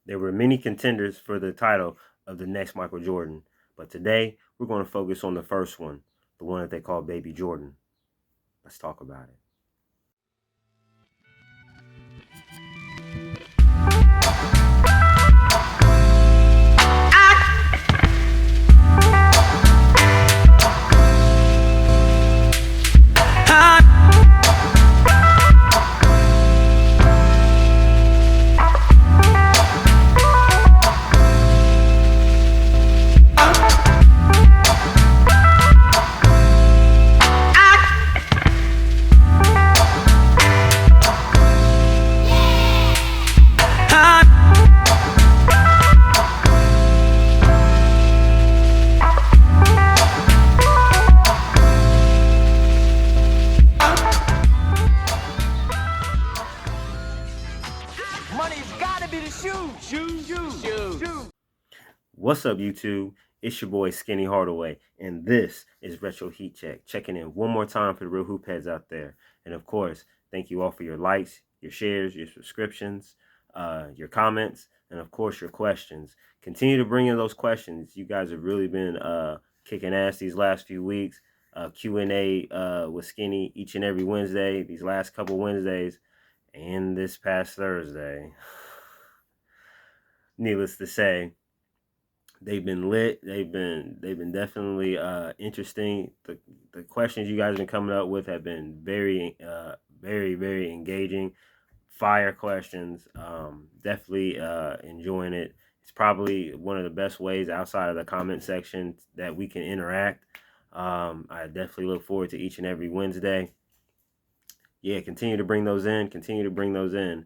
There were many contenders for the title of the next Michael Jordan, but today we're going to focus on the first one, the one that they call Baby Jordan. Let's talk about it. What's up, YouTube? It's your boy Skinny Hardaway, and this is Retro Heat Check. Checking in one more time for the real hoop heads out there. And of course, thank you all for your likes, your shares, your subscriptions, your comments, and of course, your questions. Continue to bring in those questions. You guys have really been kicking ass these last few weeks. Q&A with Skinny each and every Wednesday, these last couple Wednesdays, and this past Thursday. Needless to say, they've been lit. They've been definitely interesting. The questions you guys have been coming up with have been very engaging. Fire questions. Definitely enjoying it. It's probably one of the best ways outside of the comment section that we can interact. I definitely look forward to each and every Wednesday. Yeah, continue to bring those in. Continue to bring those in.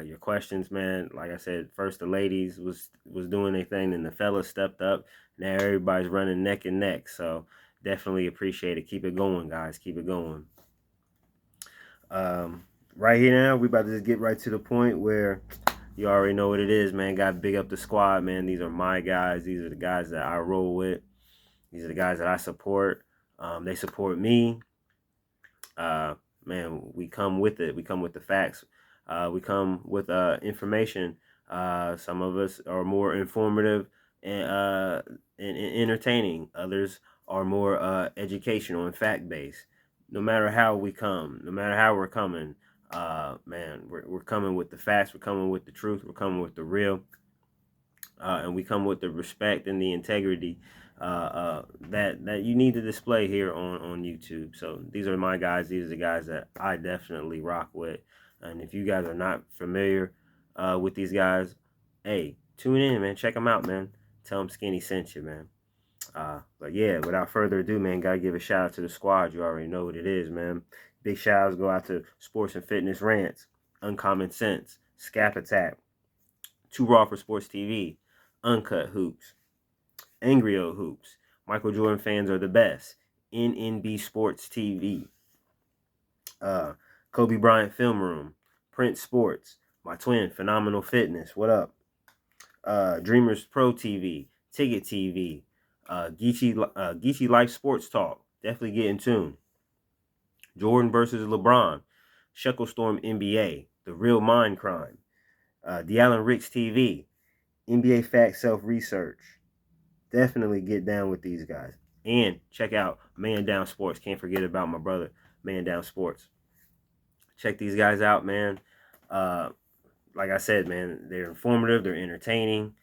Your questions, man. Like I said, first the ladies was doing their thing, and the fellas stepped up. Now everybody's running neck and neck. So definitely appreciate it. Keep it going, guys. Keep it going. Right here now, we about to just get right to the point where you already know what it is, man. Got to big up the squad, man. These are my guys. These are the guys that I roll with. These are the guys that I support. They support me. Man, we come with it. We come with the facts. We come with information. Some of us are more informative and entertaining. Others are more educational and fact based. No matter how we come, no matter how we're coming, man, we're coming with the facts. We're coming with the truth. We're coming with the real. And we come with the respect and the integrity that you need to display here on YouTube. So these are my guys. These are the guys that I definitely rock with. And if you guys are not familiar with these guys, hey, tune in, man. Check them out, man. Tell them Skinny sent you, man. But yeah, without further ado, man, gotta give a shout out to the squad. You already know what it is, man. Big shout outs go out to Sports and Fitness Rants, Uncommon Sense, Scap Attack, Too Raw for Sports TV, Uncut Hoops, Angry Old Hoops, Michael Jordan Fans Are the Best, NNB Sports TV, Kobe Bryant Film Room, Prince Sports, my twin, Phenomenal Fitness, what up? Dreamers Pro TV, Ticket TV, Geechee Life Sports Talk, definitely get in tune. Jordan versus LeBron, Shucklestorm NBA, The Real Mind Crime, D'Allen Ricks TV, NBA Fact Self Research. Definitely get down with these guys. And check out Man Down Sports. Can't forget about my brother, Man Down Sports. Check these guys out, man. Like I said, man, they're informative, they're entertaining,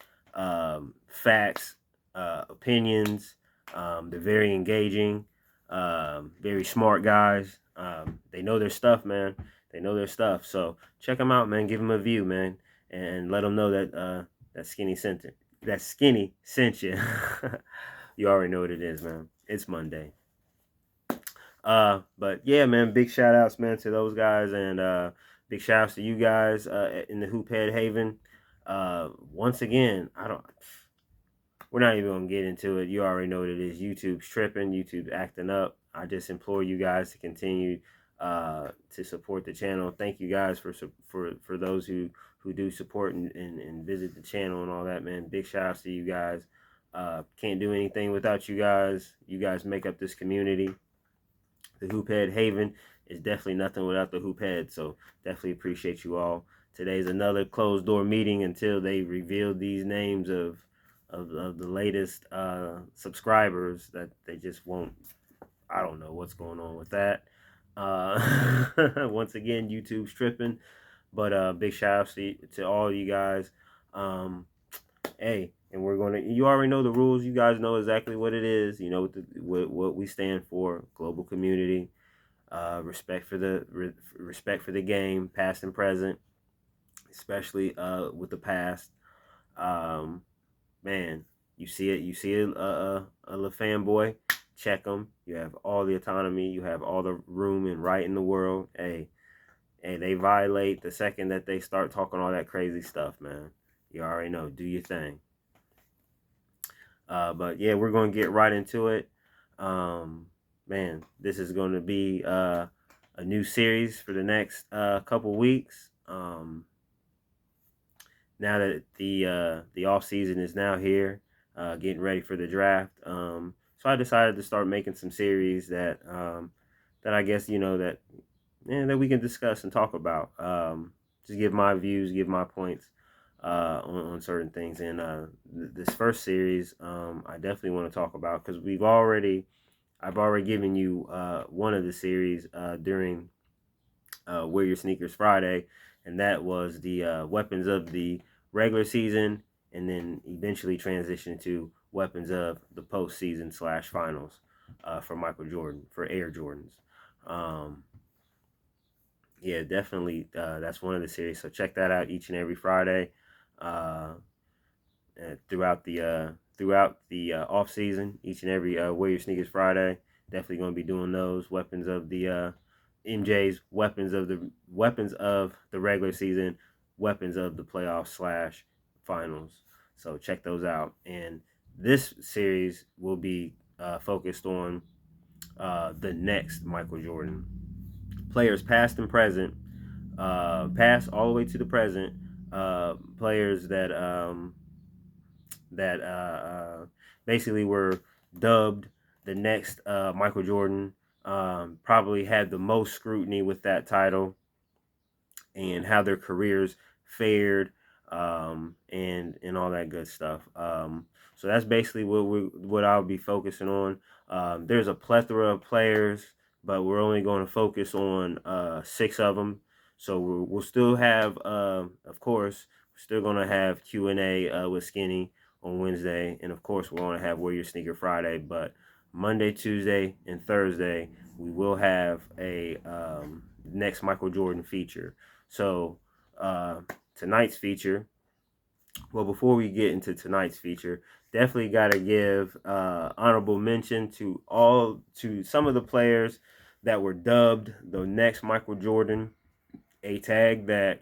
facts, opinions. They're very engaging, very smart guys. They know their stuff, man. They know their stuff. So check them out, man. Give them a view, man, and let them know that that Skinny sent it. That Skinny sent you. You already know what it is, man. It's Monday. But yeah, man, big shout outs, man, to those guys, and big shout outs to you guys in the Hoophead Haven. Once again, we're not even gonna get into it. You already know what it is. YouTube's tripping, YouTube's acting up. I just implore you guys to continue to support the channel. Thank you guys for those who do support and visit the channel and all that, man. Big shout outs to you guys. Can't do anything without you guys. You guys make up this community. The Hoophead Haven is definitely nothing without the Hoophead. So definitely appreciate you all. today's another closed door meeting until they reveal these names of the latest subscribers that they just won't. I don't know what's going on with that. Once again, YouTube's tripping, but big shout out to all you guys. Um, hey, and we're gonna. You already know the rules. You guys know exactly what it is. You know what we stand for. Global community. Respect for respect for the game, past and present, especially with the past. Um, man, you see it. You see a fanboy. Check them. You have all the autonomy. You have all the room and right in the world. Hey, they violate the second that they start talking all that crazy stuff, man. You already know. Do your thing. But yeah, we're gonna get right into it. Man, this is going to be a new series for the next couple weeks. Now that the off season is now here, getting ready for the draft. So I decided to start making some series that I guess that we can discuss and talk about. Just give my views, give my points on certain things. And this first series, I definitely want to talk about because I've already given you one of the series during Wear Your Sneakers Friday, and that was the weapons of the regular season, and then eventually transitioned to weapons of the postseason / finals for Michael Jordan, for Air Jordans. Um, yeah, definitely. That's one of the series. So check that out each and every Friday uh, throughout the off season. Each and every Wear Your Sneakers Friday. Definitely going to be doing those weapons of the MJ's weapons of the regular season, weapons of the playoffs / finals. So check those out. And this series will be focused on the next Michael Jordan. Players past and present, past all the way to the present, players that basically were dubbed the next Michael Jordan, probably had the most scrutiny with that title, and how their careers fared, and all that good stuff. So that's basically what I'll be focusing on. There's a plethora of players, but we're only going to focus on 6 of them. So we'll still have, of course, we're still going to have Q&A with Skinny on Wednesday, and of course we're going to have Wear Your Sneaker Friday. But Monday, Tuesday, and Thursday we will have a next Michael Jordan feature. So tonight's feature. Well, before we get into tonight's feature, definitely got to give honorable mention to some of the players that were dubbed the next Michael Jordan, a tag that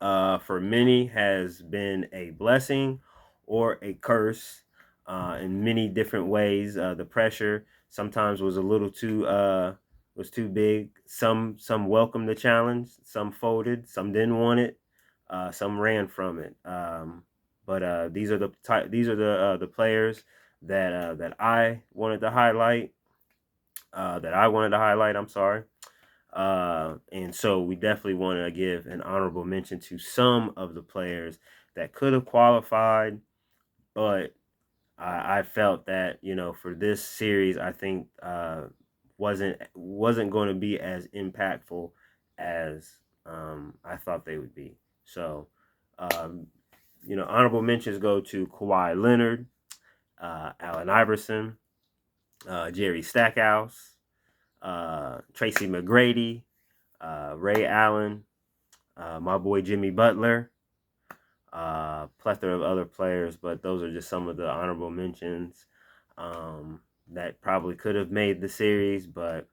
for many has been a blessing or a curse in many different ways. The pressure sometimes was too big. Some welcomed the challenge, some folded, some didn't want it, some ran from it. But these are the players that I wanted to highlight. I'm sorry. And so we definitely want to give an honorable mention to some of the players that could have qualified, but I felt that for this series, I think wasn't going to be as impactful as I thought they would be. So, honorable mentions go to Kawhi Leonard, Allen Iverson, Jerry Stackhouse, Tracy McGrady, Ray Allen, my boy Jimmy Butler, plethora of other players, but those are just some of the honorable mentions that probably could have made the series, but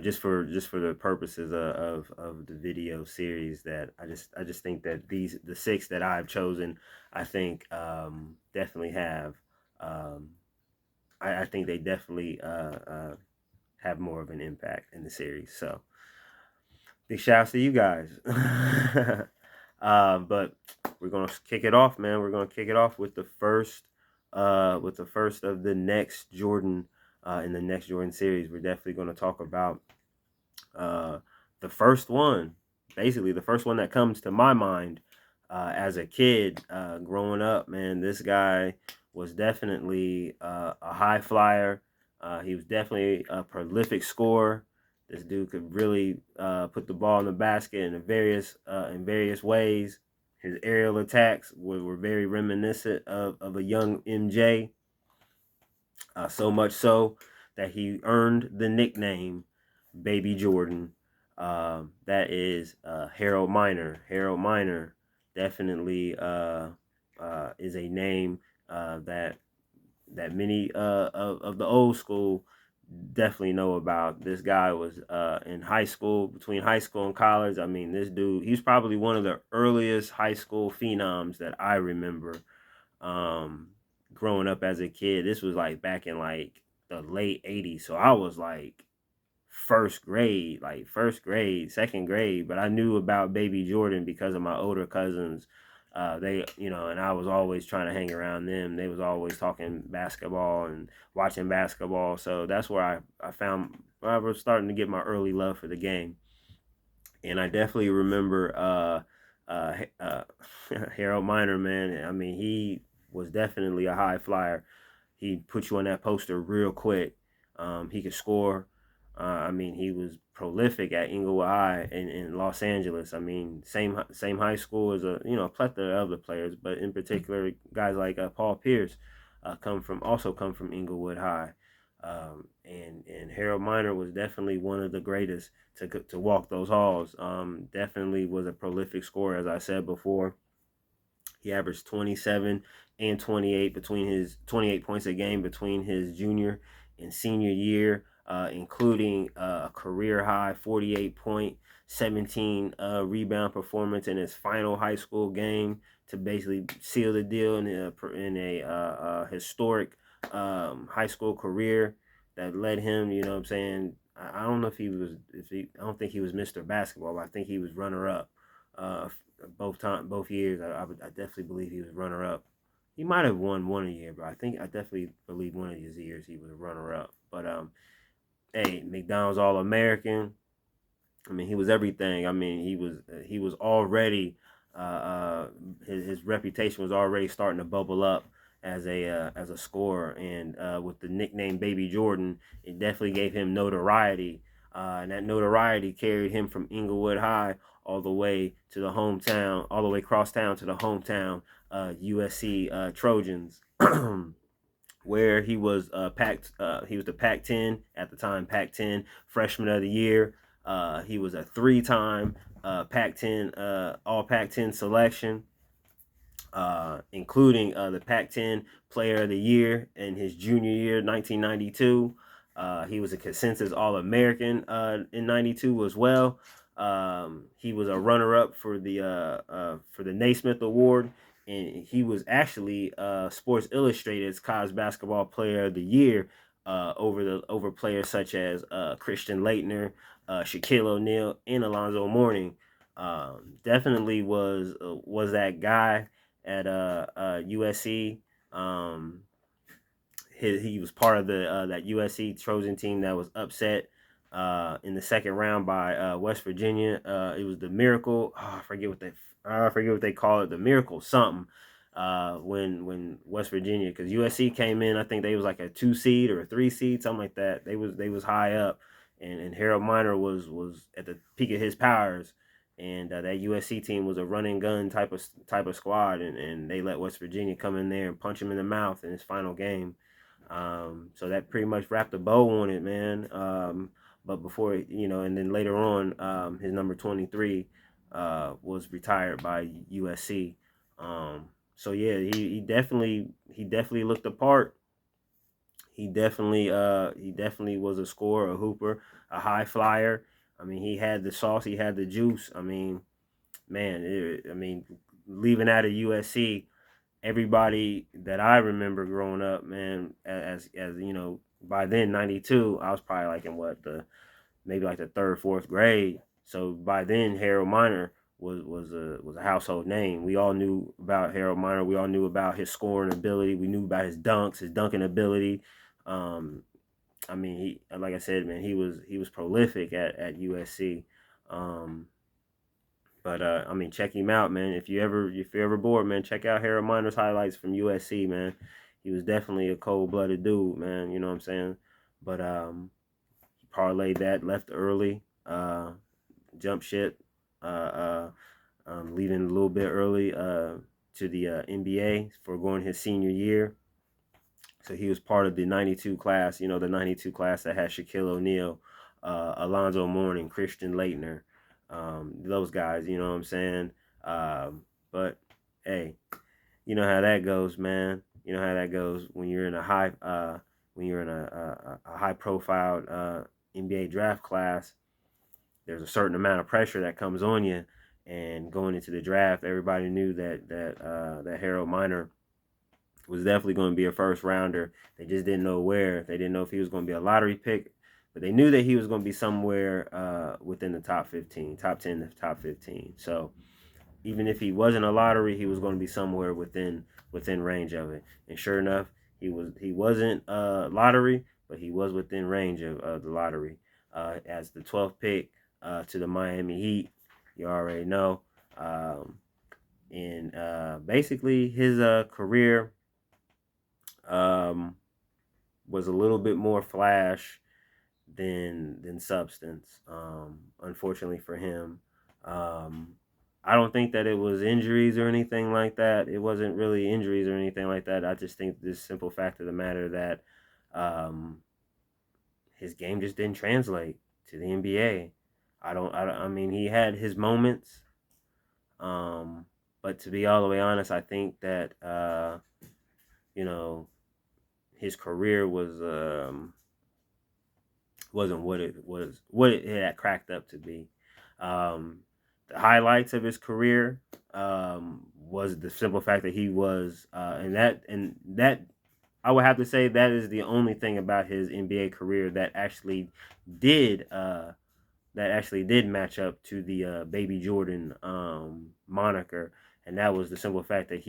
just for the purposes of the video series, that I just think that the 6 that I've chosen, I think definitely have I think they definitely have more of an impact in the series. So big shouts to you guys. But we're gonna kick it off, man. We're gonna kick it off with the first of the next Jordan in the next Jordan series. We're definitely gonna talk about the first one, basically the first one that comes to my mind as a kid growing up, man, this guy was definitely a high flyer. He was definitely a prolific scorer. This dude could really put the ball in the basket in various ways. His aerial attacks were very reminiscent of a young MJ, so much so that he earned the nickname Baby Jordan. That is Harold Miner. Harold Miner definitely is a name that many of the old school definitely know about. This guy was in high school, between high school and college. I mean, this dude, he's probably one of the earliest high school phenoms that I remember um, growing up as a kid. This was like back in like the late 80s. So I was like first grade, second grade, but I knew about Baby Jordan because of my older cousins. They, and I was always trying to hang around them. They was always talking basketball and watching basketball. So that's where I was starting to get my early love for the game. And I definitely remember Harold Miner, man. I mean, he was definitely a high flyer. He put you on that poster real quick. He could score. I mean, he was prolific at Inglewood High in Los Angeles. I mean, same high school as a plethora of other players, but in particular, guys like Paul Pierce come from Inglewood High. And Harold Miner was definitely one of the greatest to walk those halls. Definitely was a prolific scorer, as I said before. He averaged 27 and 28 between his 28 points a game between his junior and senior year, including a career high 48 point, 17 rebound performance in his final high school game to basically seal the deal in a historic high school career that led him. You know what I'm saying? I don't know I don't think he was Mr. Basketball, but I think he was runner up. Uh, both years, I definitely believe he was runner up. He might have won one a year, but I definitely believe one of his years he was a runner up. But hey, McDonald's All American. I mean, he was everything. I mean, he was already his reputation was already starting to bubble up as a scorer, and with the nickname Baby Jordan, it definitely gave him notoriety, and that notoriety carried him from Inglewood High all the way to the hometown, all the way across town to the hometown USC Trojans. Where he was the Pac-10 at the time, Pac-10 Freshman of the Year. He was a three-time Pac-10 All Pac-10 selection, including the Pac-10 Player of the Year in his junior year, 1992. He was a consensus All-American in '92 as well. He was a runner-up for the Naismith Award, and he was actually Sports Illustrated's College Basketball Player of the Year over players such as Christian Laettner, Shaquille O'Neal, and Alonzo Mourning. Definitely was that guy at USC. Um, he was part of the that USC Trojan team that was upset in the second round by West Virginia. It was the Miracle. I forget what they call it. The Miracle something. When West Virginia, because USC came in, I think they was like a 2 seed or a 3 seed, something like that. They was high up, and Harold Miner was at the peak of his powers, and that USC team was a running gun type of squad, and they let West Virginia come in there and punch him in the mouth in his final game. So that pretty much wrapped a bow on it, man. But before, and then later on, his number 23 was retired by USC. So yeah, he definitely looked the part. He definitely was a scorer, a hooper, a high flyer. I mean, he had the sauce, he had the juice. I mean, man, leaving out of USC, everybody that I remember growing up, man, as by then '92, I was probably like in maybe like the third, fourth grade. So by then, Harold Miner was a household name. We all knew about Harold Miner. We all knew about his scoring ability. We knew about his dunks, his dunking ability. Um, I mean, like I said, man, he was prolific at USC. Um, but I mean, check him out, man. If you're ever bored, man, check out Harold Miner's highlights from USC, man. He was definitely a cold-blooded dude, man. You know what I'm saying? But he parlayed that, left early, jump ship, leaving a little bit early to the NBA for going his senior year. So he was part of the 92 class, the 92 class that had Shaquille O'Neal, Alonzo Mourning, Christian Laettner, those guys, you know what I'm saying? But hey, you know how that goes, man. You know how that goes when you're in a high profile NBA draft class. There's a certain amount of pressure that comes on you, and going into the draft, everybody knew that Harold Miner was definitely going to be a first rounder. They just didn't know where. They didn't know if he was going to be a lottery pick, but they knew that he was going to be somewhere within the top 15, top 10 to top 15. So even if he wasn't a lottery, he was going to be somewhere within range of it. And sure enough, he wasn't lottery, but he was within range of the lottery as the 12th pick to the Miami Heat. You already know. And basically, his career was a little bit more flash than substance. Unfortunately for him, I don't think that it was injuries or anything like that. It wasn't really injuries or anything like that. I just think this simple fact of the matter that um, his game just didn't translate to the NBA. I mean, he had his moments, um, but to be all the way honest, I think that you know his career wasn't what it had cracked up to be. Um, the highlights of his career was the simple fact that he was and that I would have to say that is the only thing about his NBA career did uh, that actually did match up to the Baby Jordan moniker, and that was the simple fact that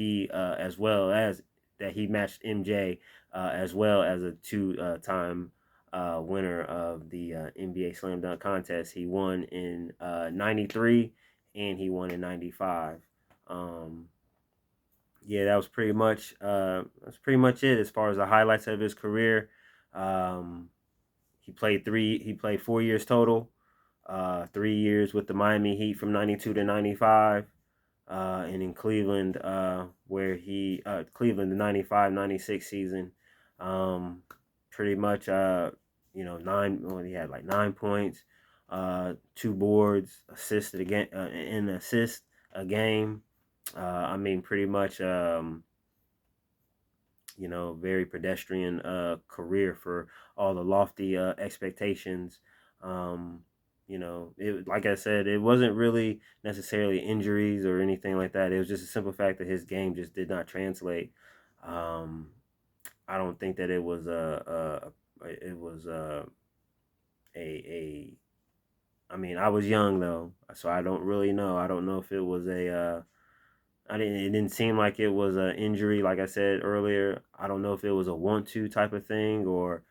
as well as that he matched MJ, as well as a two-time winner of the NBA Slam Dunk Contest. He won in '93 and he won in '95. Um, yeah, that's pretty much it as far as the highlights of his career. Um, he played 4 years total. 3 years with the Miami Heat from '92 to '95, and in Cleveland, where Cleveland the '95-'96 season, um, pretty much he had like 9 points, 2 boards, assisted again, an assist a game. I mean, pretty much very pedestrian career for all the lofty expectations. Um, it like I said, it wasn't really necessarily injuries or anything like that. It was just a simple fact that his game just did not translate. Um, I don't think that it was it was a I mean, I was young though, so I don't really know. I don't know if it was it didn't seem like it was an injury, like I said earlier. I don't know if it was a want-to type of thing or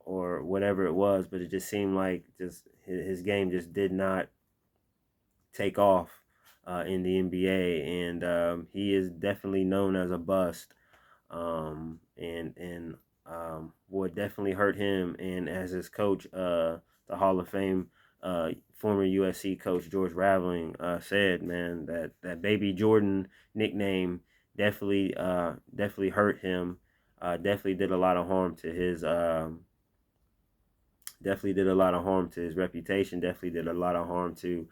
whatever it was, but it just seemed like just his game just did not take off in the NBA, and he is definitely known as a bust, and would definitely hurt him. And as his coach, the Hall of Fame former USC coach George Raveling said, man, that Baby Jordan nickname definitely hurt him. Definitely did a lot of harm to his definitely did a lot of harm to his reputation. Definitely did a lot of harm to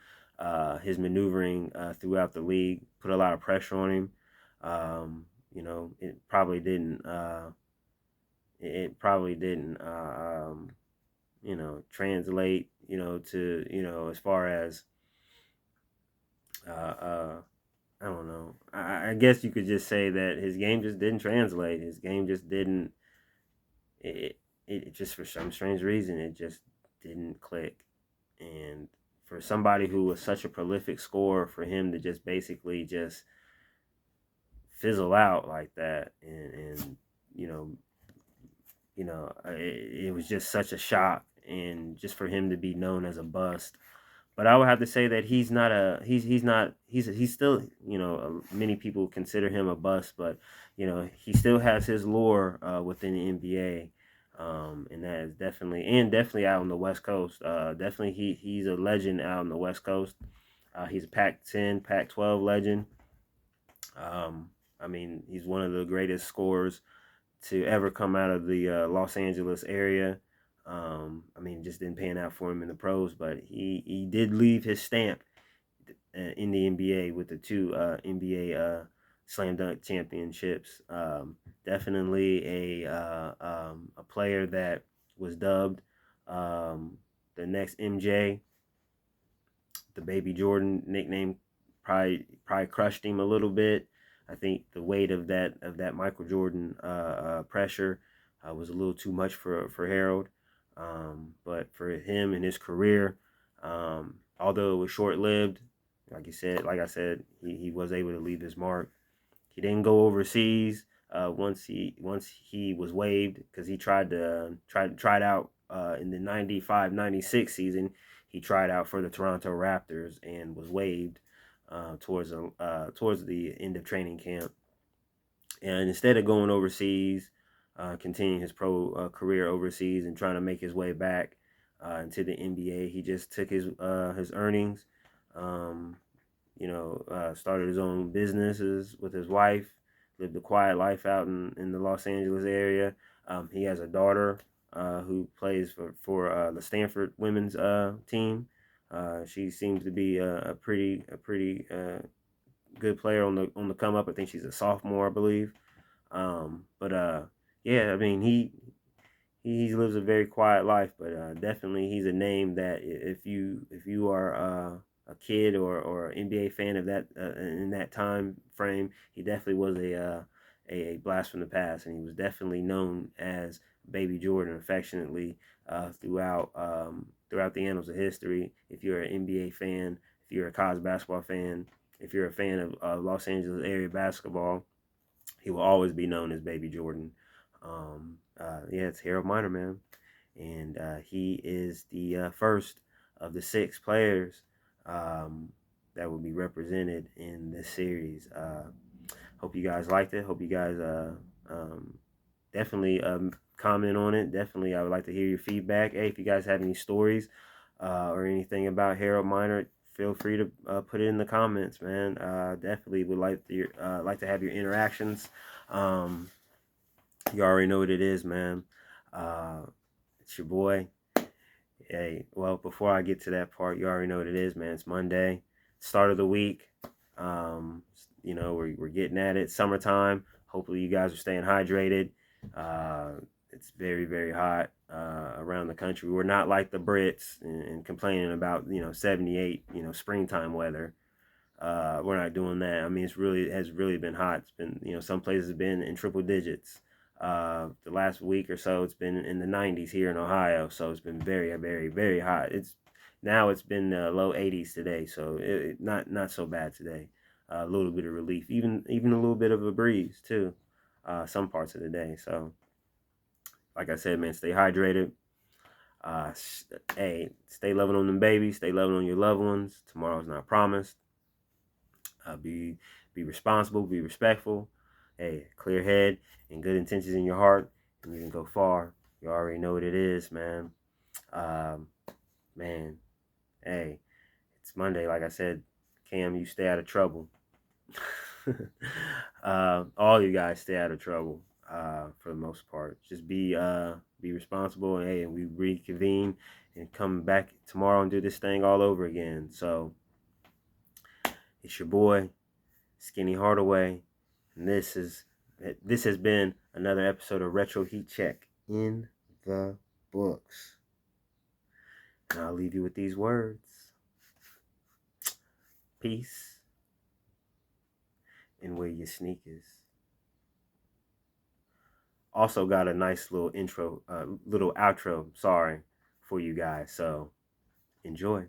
his maneuvering throughout the league. Put a lot of pressure on him. It probably didn't. It probably didn't. Translate. To as far as I don't know. I guess you could just say that his game just didn't translate. His game just didn't. It just for some strange reason it just didn't click. And for somebody who was such a prolific scorer, for him to just basically just fizzle out like that, and it was just such a shock, and just for him to be known as a bust But I would have to say that he's still, many people consider him a bust, but he still has his lore within the NBA. And that is definitely out on the West Coast. Definitely he's a legend out on the West Coast. He's a Pac-10, Pac-12 legend. Um, I mean, he's one of the greatest scorers to ever come out of the Los Angeles area. I mean, it just didn't pan out for him in the pros, but he did leave his stamp in the NBA with the two NBA slam dunk championships. Definitely a player that was dubbed um, the next MJ. The Baby Jordan nickname probably crushed him a little bit. I think the weight of that Michael Jordan pressure was a little too much for Harold. But for him and his career, although it was short lived, like I said, he was able to leave his mark. He didn't go overseas once he was waived because he tried out in the 95-96 season. He tried out for the Toronto Raptors and was waived towards the end of training camp. And instead of going overseas, continuing his pro career overseas and trying to make his way back into the NBA, he just took his earnings. Um, Started his own businesses with his wife, lived a quiet life out in the Los Angeles area. He has a daughter who plays for the Stanford women's team. She seems to be a pretty good player on the come up. I think she's a sophomore, I believe. But yeah, I mean he lives a very quiet life, but definitely he's a name that if you are a kid or NBA fan of that in that time frame, he definitely was a blast from the past, and he was definitely known as Baby Jordan affectionately throughout the annals of history. If you're an NBA fan, if you're a college basketball fan, if you're a fan of Los Angeles area basketball, he will always be known as Baby Jordan. Yeah, it's Harold Miner, man, and he is the first of the six players um, that will be represented in this series. Hope you guys liked it. Hope you guys definitely comment on it. Definitely, I would like to hear your feedback. Hey, if you guys have any stories or anything about Harold Miner, feel free to put it in the comments, man. Definitely would like to have your interactions. Um, you already know what it is, man. It's your boy. Hey, well, before I get to that part, you already know what it is, man. It's Monday, start of the week. Um, we're getting at it. Summertime. Hopefully, you guys are staying hydrated. Uh, it's very, very hot around the country. We're not like the Brits and complaining about 78 springtime weather. We're not doing that. I mean, it has really been hot. It's been some places have been in triple digits. The last week or so, it's been in the 90s here in Ohio. So it's been very, very, very hot. It's been low 80s today, so not so bad today. A little bit of relief, even a little bit of a breeze too. Some parts of the day. So, like I said, man, stay hydrated. Uh, hey, stay loving on them babies. Stay loving on your loved ones. Tomorrow's not promised. Be responsible. Be respectful. Hey, clear head and good intentions in your heart, and you can go far. You already know what it is, man. Um, man, hey, it's Monday. Like I said, Cam, you stay out of trouble. All you guys stay out of trouble for the most part. Just be responsible, and hey, and we reconvene and come back tomorrow and do this thing all over again. So it's your boy Skinny Hardaway, and this has been another episode of Retro Heat Check in the books. And I'll leave you with these words: peace, and wear your sneakers. Also got a nice little outro, sorry, for you guys. So enjoy.